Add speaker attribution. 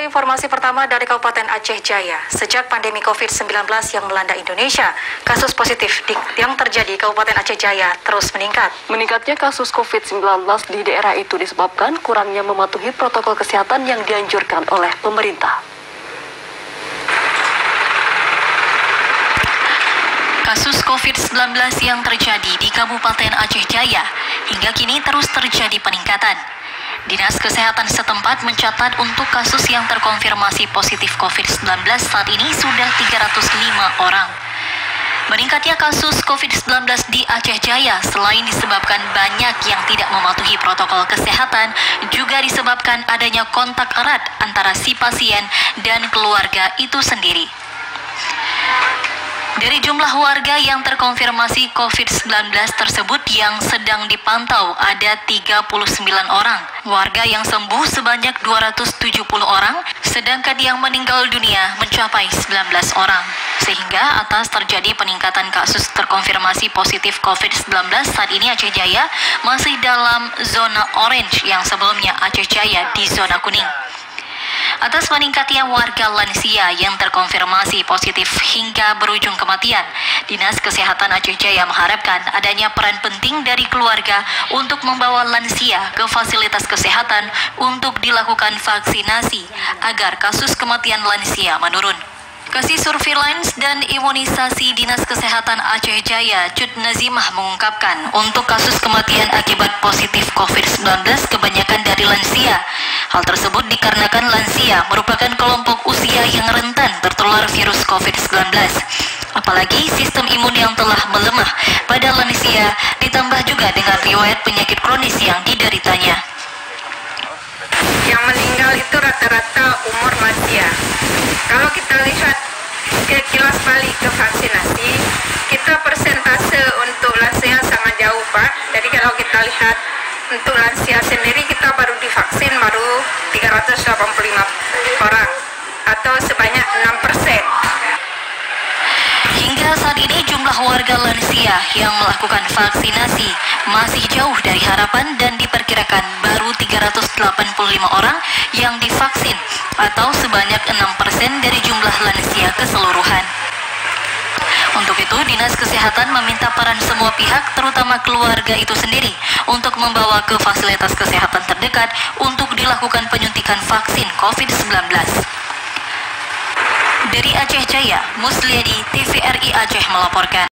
Speaker 1: informasi pertama dari Kabupaten Aceh Jaya. Sejak pandemi COVID-19 yang melanda Indonesia, kasus positif yang terjadi di Kabupaten Aceh Jaya terus meningkat.
Speaker 2: Meningkatnya kasus COVID-19 di daerah itu disebabkan kurangnya mematuhi protokol kesehatan yang dianjurkan oleh pemerintah.
Speaker 3: Kasus COVID-19 yang terjadi di Kabupaten Aceh Jaya hingga kini terus terjadi peningkatan. Dinas Kesehatan setempat mencatat untuk kasus yang terkonfirmasi positif COVID-19 saat ini sudah 305 orang. Meningkatnya kasus COVID-19 di Aceh Jaya selain disebabkan banyak yang tidak mematuhi protokol kesehatan, juga disebabkan adanya kontak erat antara si pasien dan keluarga itu sendiri. Dari jumlah warga yang terkonfirmasi COVID-19 tersebut yang sedang dipantau ada 39 orang. Warga yang sembuh sebanyak 270 orang, sedangkan yang meninggal dunia mencapai 19 orang. Sehingga atas terjadi peningkatan kasus terkonfirmasi positif COVID-19 saat ini Aceh Jaya masih dalam zona orange yang sebelumnya Aceh Jaya di zona kuning. Atas meningkatnya warga lansia yang terkonfirmasi positif hingga berujung kematian, Dinas Kesehatan Aceh Jaya mengharapkan adanya peran penting dari keluarga untuk membawa lansia ke fasilitas kesehatan untuk dilakukan vaksinasi agar kasus kematian lansia menurun. Kasih Surveillance dan Imunisasi Dinas Kesehatan Aceh Jaya, Cut Nazimah mengungkapkan untuk kasus kematian akibat positif COVID-19 kebanyakan dari lansia. Hal tersebut dikarenakan lansia merupakan kelompok usia yang rentan tertular virus COVID-19. Apalagi sistem imun yang telah melemah pada lansia ditambah juga dengan riwayat penyakit kronis yang dideritanya.
Speaker 4: Yang meninggal itu rata-rata umur lansia. Kalau kita lihat ke kilas balik ke vaksinasi, kita persentase untuk lansia sangat jauh, Pak. Jadi kalau kita lihat untuk lansia sendiri, kita baru divaksin baru 385 orang atau sebanyak 6%.
Speaker 3: Hingga saat ini jumlah warga lansia yang melakukan vaksinasi masih jauh dari harapan dan diperkirakan baru 385 orang yang divaksin atau sebanyak 6% dari jumlah lansia keseluruhan. Untuk itu, Dinas Kesehatan meminta peran semua pihak, terutama keluarga itu sendiri, untuk membawa ke fasilitas kesehatan terdekat untuk dilakukan penyuntikan vaksin COVID-19. Dari Aceh Jaya, Musliadi, TVRI Aceh melaporkan.